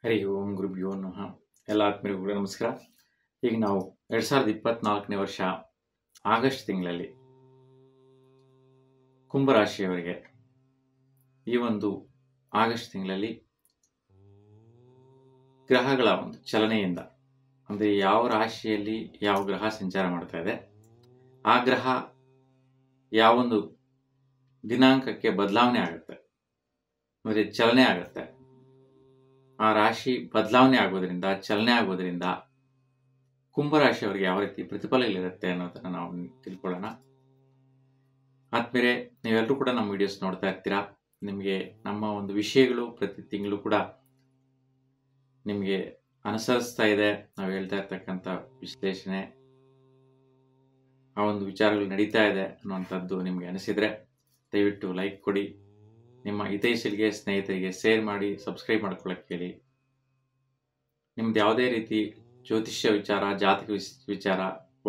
ಹರಿ ಓಂ ಗುರುಭ್ಯೋ ನಮಃ. ಎಲ್ಲ ಆತ್ಮೀಯರಿಗೂ ಕೂಡ ನಮಸ್ಕಾರ. ಈಗ ನಾವು 2024ನೇ ವರ್ಷ ಆಗಸ್ಟ್ ತಿಂಗಳಲ್ಲಿ ಕುಂಭರಾಶಿಯವರಿಗೆ ಈ ಒಂದು ಆಗಸ್ಟ್ ತಿಂಗಳಲ್ಲಿ ಗ್ರಹಗಳ ಒಂದು ಚಲನೆಯಿಂದ, ಅಂದರೆ ಯಾವ ರಾಶಿಯಲ್ಲಿ ಯಾವ ಗ್ರಹ ಸಂಚಾರ ಮಾಡ್ತಾ ಇದೆ, ಆ ಗ್ರಹ ಯಾವೊಂದು ದಿನಾಂಕಕ್ಕೆ ಬದಲಾವಣೆ ಆಗುತ್ತೆ, ಅಂದರೆ ಚಲನೆ ಆಗುತ್ತೆ. ಆ ರಾಶಿ ಬದಲಾವಣೆ ಆಗೋದ್ರಿಂದ, ಚಲನೆ ಆಗೋದ್ರಿಂದ ಕುಂಭರಾಶಿಯವರಿಗೆ ಯಾವ ರೀತಿ ಪ್ರತಿಫಲಗಳಿರುತ್ತೆ ಅನ್ನೋದನ್ನು ನಾವು ತಿಳ್ಕೊಳ್ಳೋಣ. ಆದ್ಮೇಲೆ ನೀವೆಲ್ಲರೂ ಕೂಡ ನಮ್ಮ ವಿಡಿಯೋಸ್ ನೋಡ್ತಾ ಇರ್ತೀರಾ. ನಿಮಗೆ ನಮ್ಮ ಒಂದು ವಿಷಯಗಳು ಪ್ರತಿ ತಿಂಗಳು ಕೂಡ ನಿಮಗೆ ಅನುಸರಿಸ್ತಾ ಇದೆ. ನಾವು ಹೇಳ್ತಾ ಇರ್ತಕ್ಕಂಥ ವಿಶ್ಲೇಷಣೆ, ಆ ಒಂದು ವಿಚಾರಗಳು ನಡೀತಾ ಇದೆ ಅನ್ನುವಂಥದ್ದು ನಿಮಗೆ ಅನಿಸಿದರೆ ದಯವಿಟ್ಟು ಲೈಕ್ ಕೊಡಿ. ನಿಮ್ಮ ಹಿತೈಷಿಗಳಿಗೆ, ಸ್ನೇಹಿತರಿಗೆ ಶೇರ್ ಮಾಡಿ, ಸಬ್ಸ್ಕ್ರೈಬ್ ಮಾಡ್ಕೊಳ್ಳೋಕೆ ಹೇಳಿ. ನಿಮ್ದು ಯಾವುದೇ ರೀತಿ ಜ್ಯೋತಿಷ್ಯ ವಿಚಾರ, ಜಾತಕ ವಿಚಾರ,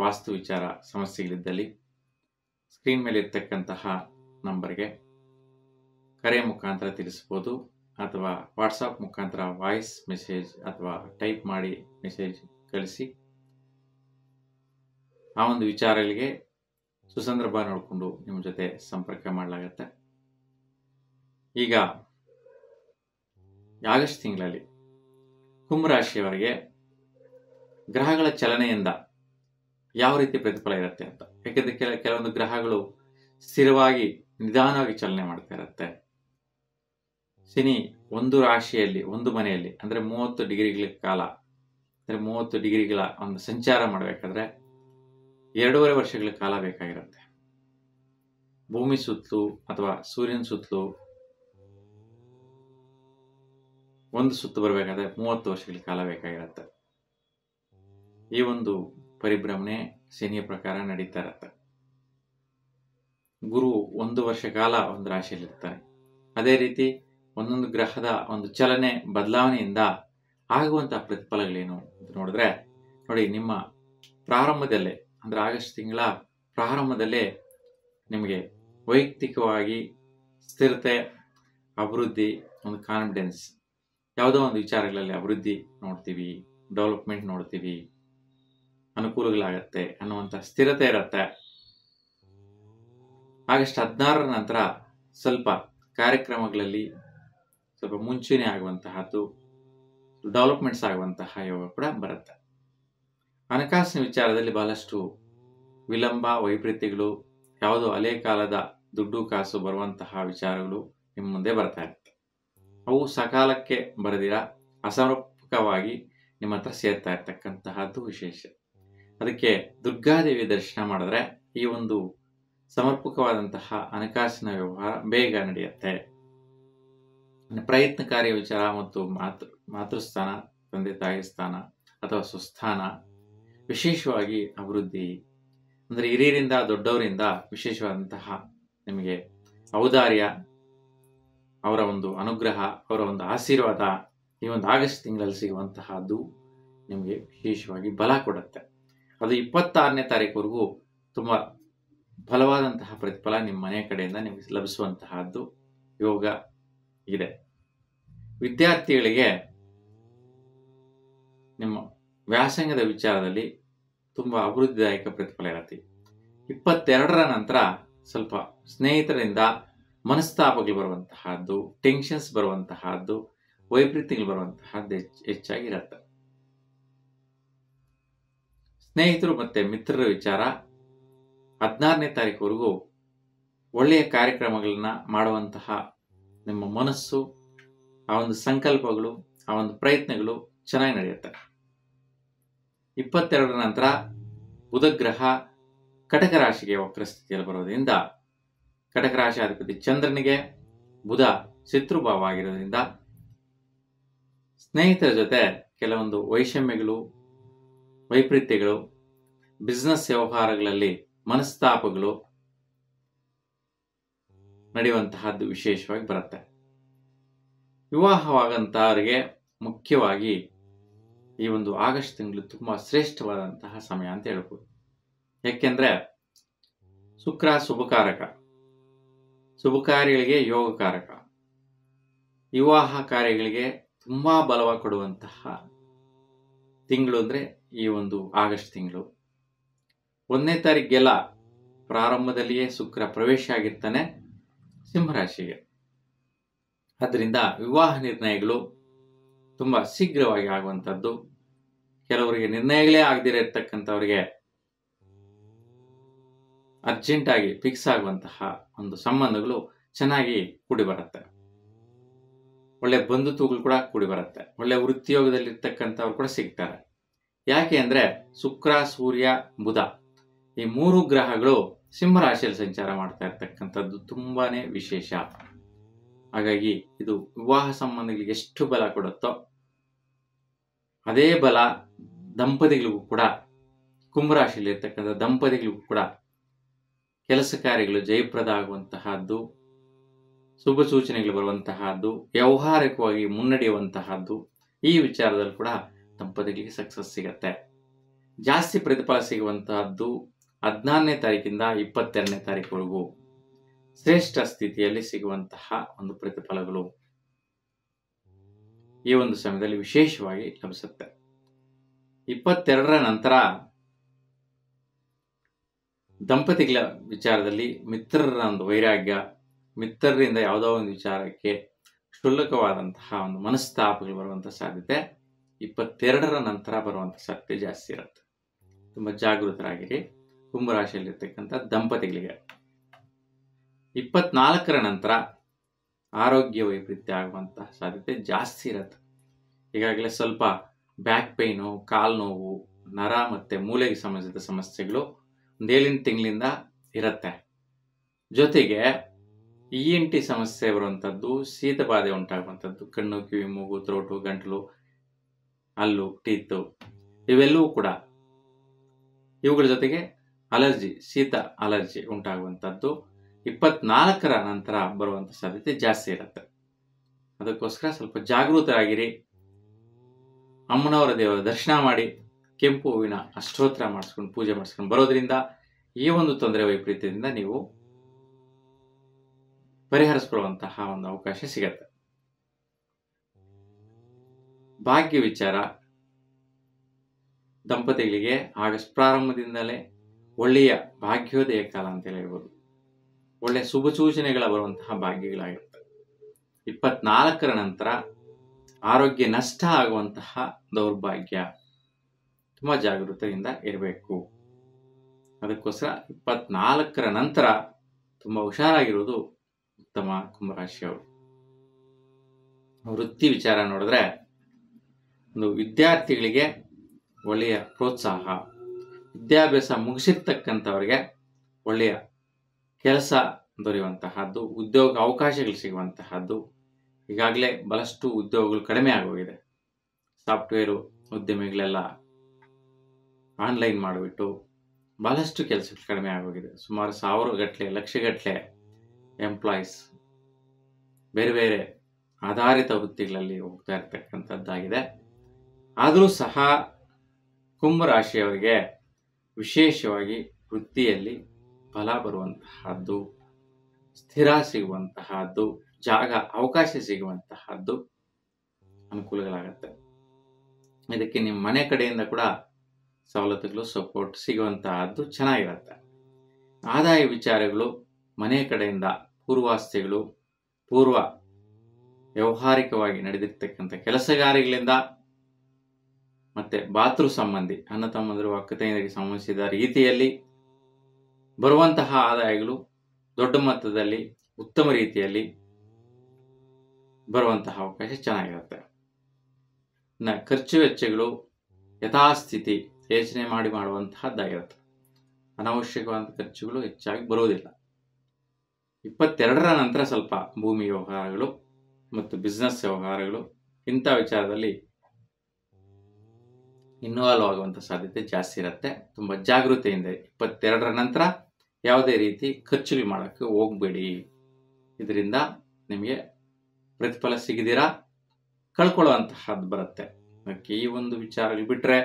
ವಾಸ್ತು ವಿಚಾರ ಸಮಸ್ಯೆಗಳಿದ್ದಲ್ಲಿ ಸ್ಕ್ರೀನ್ ಮೇಲೆ ಇರ್ತಕ್ಕಂತಹ ನಂಬರ್ಗೆ ಕರೆ ಮುಖಾಂತರ ತಿಳಿಸ್ಬೋದು, ಅಥವಾ ವಾಟ್ಸಪ್ ಮುಖಾಂತರ ವಾಯ್ಸ್ ಮೆಸೇಜ್ ಅಥವಾ ಟೈಪ್ ಮಾಡಿ ಮೆಸೇಜ್ ಕಳಿಸಿ. ಆ ಒಂದು ವಿಚಾರಗಳಿಗೆ ಸುಸಂದರ್ಭ ನೋಡಿಕೊಂಡು ನಿಮ್ಮ ಜೊತೆ ಸಂಪರ್ಕ ಮಾಡಲಾಗತ್ತೆ. ಈಗ ಆಗಸ್ಟ್ ತಿಂಗಳಲ್ಲಿ ಕುಂಭರಾಶಿಯವರಿಗೆ ಗ್ರಹಗಳ ಚಲನೆಯಿಂದ ಯಾವ ರೀತಿ ಪ್ರತಿಫಲ ಇರುತ್ತೆ ಅಂತ. ಯಾಕೆಂದ್ರೆ ಕೆಲವೊಂದು ಗ್ರಹಗಳು ಸ್ಥಿರವಾಗಿ ನಿಧಾನವಾಗಿ ಚಲನೆ ಮಾಡ್ತಾ ಇರುತ್ತೆ. ಶನಿ ಒಂದು ರಾಶಿಯಲ್ಲಿ, ಒಂದು ಮನೆಯಲ್ಲಿ, ಅಂದರೆ 30 ಡಿಗ್ರಿಗಳ ಕಾಲ, ಅಂದರೆ 30 ಡಿಗ್ರಿಗಳ ಒಂದು ಸಂಚಾರ ಮಾಡಬೇಕಾದ್ರೆ 2.5 ವರ್ಷಗಳ ಕಾಲ ಬೇಕಾಗಿರುತ್ತೆ. ಭೂಮಿ ಸುತ್ತಲೂ ಅಥವಾ ಸೂರ್ಯನ ಸುತ್ತಲೂ ಒಂದು ಸುತ್ತು ಬರಬೇಕಾದ್ರೆ 30 ವರ್ಷಗಳ ಕಾಲ ಬೇಕಾಗಿರುತ್ತೆ. ಈ ಒಂದು ಪರಿಭ್ರಮಣೆ ಶನಿಯ ಪ್ರಕಾರ ನಡೀತಾ ಇರುತ್ತೆ. ಗುರು 1 ವರ್ಷ ಕಾಲ ಒಂದು ರಾಶಿಯಲ್ಲಿ ಇರ್ತಾರೆ. ಅದೇ ರೀತಿ ಒಂದೊಂದು ಗ್ರಹದ ಒಂದು ಚಲನೆ, ಬದಲಾವಣೆಯಿಂದ ಆಗುವಂತಹ ಪ್ರತಿಫಲಗಳೇನು ಅಂತ ನೋಡಿದ್ರೆ, ನೋಡಿ, ನಿಮ್ಮ ಪ್ರಾರಂಭದಲ್ಲೇ, ಅಂದರೆ ಆಗಸ್ಟ್ ತಿಂಗಳ ಪ್ರಾರಂಭದಲ್ಲೇ ನಿಮಗೆ ವೈಯಕ್ತಿಕವಾಗಿ ಸ್ಥಿರತೆ, ಅಭಿವೃದ್ಧಿ, ಒಂದು ಕಾನ್ಫಿಡೆನ್ಸ್, ಯಾವುದೋ ಒಂದು ವಿಚಾರಗಳಲ್ಲಿ ಅಭಿವೃದ್ಧಿ ನೋಡ್ತೀವಿ, ಡೆವಲಪ್ಮೆಂಟ್ ನೋಡ್ತೀವಿ, ಅನುಕೂಲಗಳಾಗತ್ತೆ ಅನ್ನುವಂಥ ಸ್ಥಿರತೆ ಇರುತ್ತೆ. ಆಗಸ್ಟ್ 16ರ ನಂತರ ಸ್ವಲ್ಪ ಕಾರ್ಯಕ್ರಮಗಳಲ್ಲಿ ಸ್ವಲ್ಪ ಮುಂಚೂಣಿ ಆಗುವಂತಹದ್ದು, ಡೆವಲಪ್ಮೆಂಟ್ಸ್ ಆಗುವಂತಹ ಯೋಗ ಕೂಡ ಬರುತ್ತೆ. ಹಣಕಾಸಿನ ವಿಚಾರದಲ್ಲಿ ಬಹಳಷ್ಟು ವಿಳಂಬ, ವೈಪರೀತ್ಯಗಳು, ಯಾವುದೋ ಹಳೆ ಕಾಲದ ದುಡ್ಡು ಕಾಸು ಬರುವಂತಹ ವಿಚಾರಗಳು ನಿಮ್ಮ ಮುಂದೆ ಬರ್ತಾ ಇರುತ್ತೆ. ಅವು ಸಕಾಲಕ್ಕೆ ಬರದಿರ ಅಸಮರ್ಪಕವಾಗಿ ನಿಮ್ಮ ಹತ್ರ ಸೇರ್ತಾ ಇರ್ತಕ್ಕಂತಹದ್ದು ವಿಶೇಷ. ಅದಕ್ಕೆ ದುರ್ಗಾದೇವಿ ದರ್ಶನ ಮಾಡಿದ್ರೆ ಈ ಒಂದು ಸಮರ್ಪಕವಾದಂತಹ ಹಣಕಾಸಿನ ವ್ಯವಹಾರ ಬೇಗ ನಡೆಯುತ್ತೆ. ಪ್ರಯತ್ನಕಾರಿ ವಿಚಾರ ಮತ್ತು ಮಾತೃಸ್ಥಾನ, ತಂದೆ ತಾಯಿ ಸ್ಥಾನ ಅಥವಾ ಸ್ವಸ್ಥಾನ ವಿಶೇಷವಾಗಿ ಅಭಿವೃದ್ಧಿ, ಅಂದರೆ ಹಿರಿಯರಿಂದ, ದೊಡ್ಡವರಿಂದ ವಿಶೇಷವಾದಂತಹ ನಿಮಗೆ ಔದಾರ್ಯ, ಅವರ ಒಂದು ಅನುಗ್ರಹ, ಅವರ ಒಂದು ಆಶೀರ್ವಾದ ಈ ಒಂದು ಆಗಸ್ಟ್ ತಿಂಗಳಲ್ಲಿ ಸಿಗುವಂತಹದ್ದು ನಿಮಗೆ ವಿಶೇಷವಾಗಿ ಬಲ ಕೊಡುತ್ತೆ. ಅದು 26ನೇ ತಾರೀಕುವರೆಗೂ ತುಂಬ ಬಲವಾದಂತಹ ಪ್ರತಿಫಲ ನಿಮ್ಮ ಮನೆ ಕಡೆಯಿಂದ ನಿಮಗೆ ಲಭಿಸುವಂತಹದ್ದು ಯೋಗ ಇದೆ. ವಿದ್ಯಾರ್ಥಿಗಳಿಗೆ ನಿಮ್ಮ ವ್ಯಾಸಂಗದ ವಿಚಾರದಲ್ಲಿ ತುಂಬ ಅಭಿವೃದ್ಧಿದಾಯಕ ಪ್ರತಿಫಲ ಇರುತ್ತೆ. 22ರ ನಂತರ ಸ್ವಲ್ಪ ಸ್ನೇಹಿತರಿಂದ ಮನಸ್ತಾಪಗಳು ಬರುವಂತಹದ್ದು, ಟೆನ್ಷನ್ಸ್ ಬರುವಂತಹದ್ದು, ವೈಪರೀತ್ಯಗಳು ಬರುವಂತಹದ್ದು ಹೆಚ್ಚಾಗಿರುತ್ತೆ. ಸ್ನೇಹಿತರು ಮತ್ತೆ ಮಿತ್ರರ ವಿಚಾರ 16ನೇ ತಾರೀಕುವರೆಗೂ ಒಳ್ಳೆಯ ಕಾರ್ಯಕ್ರಮಗಳನ್ನ ಮಾಡುವಂತಹ ನಿಮ್ಮ ಮನಸ್ಸು, ಆ ಒಂದು ಸಂಕಲ್ಪಗಳು, ಆ ಒಂದು ಪ್ರಯತ್ನಗಳು ಚೆನ್ನಾಗಿ ನಡೆಯುತ್ತೆ. 22ರ ನಂತರ ಬುಧಗ್ರಹ ಕಟಕ ರಾಶಿಗೆ ವಕ್ರಸ್ಥಿತಿಯಲ್ಲಿ ಬರೋದ್ರಿಂದ, ಕಟಕ ರಾಶಿ ಅಧಿಪತಿ ಚಂದ್ರನಿಗೆ ಬುಧ ಶತ್ರುಭಾವ ಆಗಿರೋದ್ರಿಂದ ಸ್ನೇಹಿತರ ಜೊತೆ ಕೆಲವೊಂದು ವೈಷಮ್ಯಗಳು, ವೈಪರೀತ್ಯಗಳು, ಬಿಸ್ನೆಸ್ ವ್ಯವಹಾರಗಳಲ್ಲಿ ಮನಸ್ತಾಪಗಳು ನಡೆಯುವಂತಹದ್ದು ವಿಶೇಷವಾಗಿ ಬರುತ್ತೆ. ವಿವಾಹವಾಗಂತವರಿಗೆ ಮುಖ್ಯವಾಗಿ ಈ ಒಂದು ಆಗಸ್ಟ್ ತಿಂಗಳು ತುಂಬಾ ಶ್ರೇಷ್ಠವಾದಂತಹ ಸಮಯ ಅಂತ ಹೇಳ್ಬೋದು. ಯಾಕೆಂದ್ರೆ ಶುಕ್ರ ಶುಭಕಾರಕ, ಶುಭಕಾರ್ಯಗಳಿಗೆ ಯೋಗಕಾರಕ, ವಿವಾಹ ಕಾರ್ಯಗಳಿಗೆ ತುಂಬಾ ಬಲವ ಕೊಡುವಂತಹ ತಿಂಗಳು ಅಂದರೆ ಈ ಒಂದು ಆಗಸ್ಟ್ ತಿಂಗಳು. 1ನೇ ತಾರೀಕಿಗೆಲ್ಲ ಪ್ರಾರಂಭದಲ್ಲಿಯೇ ಶುಕ್ರ ಪ್ರವೇಶ ಆಗಿರ್ತಾನೆ ಸಿಂಹರಾಶಿಗೆ. ಅದರಿಂದ ವಿವಾಹ ನಿರ್ಣಯಗಳು ತುಂಬ ಶೀಘ್ರವಾಗಿ ಆಗುವಂಥದ್ದು. ಕೆಲವರಿಗೆ ನಿರ್ಣಯಗಳೇ ಆಗದಿರ ಇರ್ತಕ್ಕಂಥವ್ರಿಗೆ ಅರ್ಜೆಂಟಾಗಿ ಫಿಕ್ಸ್ ಆಗುವಂತಹ ಒಂದು ಸಂಬಂಧಗಳು ಚೆನ್ನಾಗಿ ಕೂಡಿ ಬರುತ್ತೆ. ಒಳ್ಳೆ ಬಂಧುತ್ವಗಳು ಕೂಡ ಕೂಡಿ ಬರುತ್ತೆ. ಒಳ್ಳೆ ವೃತ್ತಿಯೋಗದಲ್ಲಿ ಇರ್ತಕ್ಕಂಥವ್ರು ಕೂಡ ಸಿಗ್ತಾರೆ. ಯಾಕೆ ಅಂದರೆ ಶುಕ್ರ, ಸೂರ್ಯ, ಬುಧ ಈ 3 ಗ್ರಹಗಳು ಸಿಂಹರಾಶಿಯಲ್ಲಿ ಸಂಚಾರ ಮಾಡ್ತಾ ಇರ್ತಕ್ಕಂಥದ್ದು ತುಂಬಾನೇ ವಿಶೇಷ. ಹಾಗಾಗಿ ಇದು ವಿವಾಹ ಸಂಬಂಧಗಳಿಗೆ ಎಷ್ಟು ಬಲ ಕೊಡುತ್ತೋ ಅದೇ ಬಲ ದಂಪತಿಗಳಿಗೂ ಕೂಡ, ಕುಂಭರಾಶಿಯಲ್ಲಿ ಇರ್ತಕ್ಕಂಥ ದಂಪತಿಗಳಿಗೂ ಕೂಡ ಕೆಲಸ ಕಾರ್ಯಗಳು ಜಯಪ್ರದ ಆಗುವಂತಹದ್ದು, ಶುಭ ಸೂಚನೆಗಳು ಬರುವಂತಹದ್ದು, ವ್ಯಾವಹಾರಿಕವಾಗಿ ಮುನ್ನಡೆಯುವಂತಹದ್ದು, ಈ ವಿಚಾರದಲ್ಲಿ ಕೂಡ ದಂಪತಿಗಳಿಗೆ ಸಕ್ಸಸ್ ಸಿಗತ್ತೆ. ಜಾಸ್ತಿ ಪ್ರತಿಫಲ ಸಿಗುವಂತಹದ್ದು 14ನೇ ತಾರೀಕಿಂದ 22ನೇ ತಾರೀಕುವರೆಗೂ ಶ್ರೇಷ್ಠ ಸ್ಥಿತಿಯಲ್ಲಿ ಸಿಗುವಂತಹ ಒಂದು ಪ್ರತಿಫಲಗಳು ಈ ಒಂದು ಸಮಯದಲ್ಲಿ ವಿಶೇಷವಾಗಿ ಲಭಿಸುತ್ತೆ. 22ರ ನಂತರ ದಂಪತಿಗಳ ವಿಚಾರದಲ್ಲಿ ಮಿತ್ರರ ಒಂದು ವೈರಾಗ್ಯ, ಮಿತ್ರರಿಂದ ಯಾವುದೋ ಒಂದು ವಿಚಾರಕ್ಕೆ ಕ್ಷುಲ್ಲಕವಾದಂತಹ ಒಂದು ಮನಸ್ತಾಪಗಳು ಬರುವಂತಹ ಸಾಧ್ಯತೆ 22ರ ನಂತರ ಬರುವಂತಹ ಸಾಧ್ಯತೆ ಜಾಸ್ತಿ ಇರುತ್ತೆ. ತುಂಬ ಜಾಗೃತರಾಗಿರಿ ಕುಂಭರಾಶಿಯಲ್ಲಿರ್ತಕ್ಕಂಥ ದಂಪತಿಗಳಿಗೆ. 24ರ ನಂತರ ಆರೋಗ್ಯ ವೈಪರೀತ್ಯ ಆಗುವಂತಹ ಸಾಧ್ಯತೆ ಜಾಸ್ತಿ ಇರುತ್ತೆ. ಈಗಾಗಲೇ ಸ್ವಲ್ಪ ಬ್ಯಾಕ್ ಪೈನು, ಕಾಲು ನೋವು, ನರ ಮತ್ತು ಮೂಳೆಗೆ ಸಂಬಂಧಿಸಿದ ಸಮಸ್ಯೆಗಳು 1 ತಿಂಗಳಿಂದ ಇರುತ್ತೆ. ಜೊತೆಗೆ ENT ಸಮಸ್ಯೆ ಬರುವಂಥದ್ದು, ಶೀತ ಬಾಧೆ ಉಂಟಾಗುವಂಥದ್ದು, ಕಣ್ಣು, ಕಿವಿ, ಮೂಗು, ಥ್ರೋಟು, ಗಂಟಲು, ಹಲ್ಲು, ಟೀತು ಇವೆಲ್ಲವೂ ಕೂಡ, ಇವುಗಳ ಜೊತೆಗೆ ಅಲರ್ಜಿ, ಶೀತ ಅಲರ್ಜಿ ಉಂಟಾಗುವಂಥದ್ದು 24ರ ನಂತರ ಬರುವಂಥ ಸಾಧ್ಯತೆ ಜಾಸ್ತಿ ಇರುತ್ತೆ. ಅದಕ್ಕೋಸ್ಕರ ಸ್ವಲ್ಪ ಜಾಗೃತರಾಗಿರಿ. ಅಮ್ಮನವರ ದೇವರ ದರ್ಶನ ಮಾಡಿ, ಕೆಂಪು ಹೂವಿನ ಅಷ್ಟೋತ್ರ ಮಾಡಿಸ್ಕೊಂಡು ಪೂಜೆ ಮಾಡಿಸ್ಕೊಂಡು ಬರೋದ್ರಿಂದ ಈ ಒಂದು ತೊಂದರೆ ವೈಪರೀತ್ಯದಿಂದ ನೀವು ಪರಿಹರಿಸಿಕೊಳ್ಳುವಂತಹ ಒಂದು ಅವಕಾಶ ಸಿಗತ್ತೆ. ಭಾಗ್ಯ ವಿಚಾರ ದಂಪತಿಗಳಿಗೆ ಆಗಸ್ಟ್ ಪ್ರಾರಂಭದಿಂದಲೇ ಒಳ್ಳೆಯ ಭಾಗ್ಯೋದಯ ಕಾಲ ಅಂತ ಹೇಳ್ಬೋದು. ಒಳ್ಳೆಯ ಶುಭ ಸೂಚನೆಗಳ ಬರುವಂತಹ ಭಾಗ್ಯಗಳಾಗಿರುತ್ತೆ. 24ರ ನಂತರ ಆರೋಗ್ಯ ನಷ್ಟ ಆಗುವಂತಹ ದೌರ್ಭಾಗ್ಯ, ತುಂಬ ಜಾಗೃತೆಯಿಂದ ಇರಬೇಕು. ಅದಕ್ಕೋಸ್ಕರ 24ರ ನಂತರ ತುಂಬ ಹುಷಾರಾಗಿರೋದು ಉತ್ತಮ ಕುಂಭರಾಶಿಯವರು. ವೃತ್ತಿ ವಿಚಾರ ನೋಡಿದ್ರೆ ಒಂದು ವಿದ್ಯಾರ್ಥಿಗಳಿಗೆ ಒಳ್ಳೆಯ ಪ್ರೋತ್ಸಾಹ, ವಿದ್ಯಾಭ್ಯಾಸ ಮುಗಿಸಿರ್ತಕ್ಕಂಥವರಿಗೆ ಒಳ್ಳೆಯ ಕೆಲಸ ದೊರೆಯುವಂತಹದ್ದು, ಉದ್ಯೋಗ ಅವಕಾಶಗಳು ಸಿಗುವಂತಹದ್ದು. ಈಗಾಗಲೇ ಬಹಳಷ್ಟು ಉದ್ಯೋಗಗಳು ಕಡಿಮೆ ಆಗೋಗಿದೆ. ಸಾಫ್ಟ್ವೇರು ಉದ್ಯಮಿಗಳೆಲ್ಲ ಆನ್ಲೈನ್ ಮಾಡಿಬಿಟ್ಟು ಬಹಳಷ್ಟು ಕೆಲಸಗಳು ಕಡಿಮೆ ಆಗೋಗಿದೆ. ಸುಮಾರು 1000 ಗಟ್ಟಲೆ, ಲಕ್ಷಗಟ್ಟಲೆ ಎಂಪ್ಲಾಯೀಸ್ ಬೇರೆ ಬೇರೆ ಆಧಾರಿತ ವೃತ್ತಿಗಳಲ್ಲಿ ಹೋಗ್ತಾ ಇರ್ತಕ್ಕಂಥದ್ದಾಗಿದೆ. ಆದರೂ ಸಹ ಕುಂಭರಾಶಿಯವರಿಗೆ ವಿಶೇಷವಾಗಿ ವೃತ್ತಿಯಲ್ಲಿ ಫಲ ಬರುವಂತಹದ್ದು, ಸ್ಥಿರ ಸಿಗುವಂತಹದ್ದು, ಜಾಗ ಅವಕಾಶ ಸಿಗುವಂತಹದ್ದು ಅನುಕೂಲಗಳಾಗತ್ತೆ. ಇದಕ್ಕೆ ನಿಮ್ಮ ಮನೆ ಕಡೆಯಿಂದ ಕೂಡ ಸವಲತ್ತುಗಳು, ಸಪೋರ್ಟ್ ಸಿಗುವಂತಹದ್ದು ಚೆನ್ನಾಗಿರುತ್ತೆ. ಆದಾಯ ವಿಚಾರಗಳು ಮನೆ ಕಡೆಯಿಂದ ಪೂರ್ವಾಸ್ತಿಗಳು, ಪೂರ್ವ ವ್ಯಾವಹಾರಿಕವಾಗಿ ನಡೆದಿರ್ತಕ್ಕಂಥ ಕೆಲಸಗಾರಿಗಳಿಂದ ಮತ್ತೆ ಭಾತೃ ಸಂಬಂಧಿ ಅಣ್ಣ ತಮ್ಮಂದಿರು ಅಕ್ಕ ತಂಗಿಯರಿಗೆ ಸಂಬಂಧಿಸಿದ ರೀತಿಯಲ್ಲಿ ಬರುವಂತಹ ಆದಾಯಗಳು ದೊಡ್ಡ ಮೊತ್ತದಲ್ಲಿ ಉತ್ತಮ ರೀತಿಯಲ್ಲಿ ಬರುವಂತಹ ಅವಕಾಶ ಚೆನ್ನಾಗಿರುತ್ತೆ. ಇನ್ನು ಖರ್ಚು ವೆಚ್ಚಗಳು ಯಥಾಸ್ಥಿತಿ ಯೋಚನೆ ಮಾಡಿ ಮಾಡುವಂತಹದ್ದಾಗಿರುತ್ತೆ. ಅನಾವಶ್ಯಕವಾದ ಖರ್ಚುಗಳು ಹೆಚ್ಚಾಗಿ ಬರುವುದಿಲ್ಲ. 22ರ ನಂತರ ಸ್ವಲ್ಪ ಭೂಮಿ ವ್ಯವಹಾರಗಳು ಮತ್ತು ಬಿಸ್ನೆಸ್ ವ್ಯವಹಾರಗಳು ಇಂಥ ವಿಚಾರದಲ್ಲಿ ಇನ್ವಾಲ್ವ್ ಆಗುವಂಥ ಸಾಧ್ಯತೆ ಜಾಸ್ತಿ ಇರುತ್ತೆ. ತುಂಬ ಜಾಗೃತೆಯಿಂದ 22ರ ನಂತರ ಯಾವುದೇ ರೀತಿ ಖರ್ಚುಗಳು ಮಾಡೋಕ್ಕೆ ಹೋಗಬೇಡಿ. ಇದರಿಂದ ನಿಮಗೆ ಪ್ರತಿಫಲ ಸಿಗದಿರಾ ಕಳ್ಕೊಳ್ಳುವಂತಹದ್ದು ಬರುತ್ತೆ. ಅದಕ್ಕೆ ಈ ಒಂದು ವಿಚಾರಗಳು ಬಿಟ್ಟರೆ,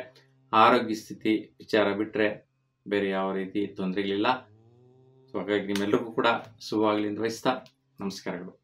ಆರೋಗ್ಯ ಸ್ಥಿತಿ ವಿಚಾರ ಬಿಟ್ಟರೆ ಬೇರೆ ಯಾವ ರೀತಿ ತೊಂದರೆಗಳಿಲ್ಲ. ಸೊ ಹಾಗಾಗಿ ನಿಮ್ಮೆಲ್ಲರಿಗೂ ಕೂಡ ಶುಭವಾಗಲಿ ಅಂತ ಬಯಸ್ತಾ ನಮಸ್ಕಾರಗಳು.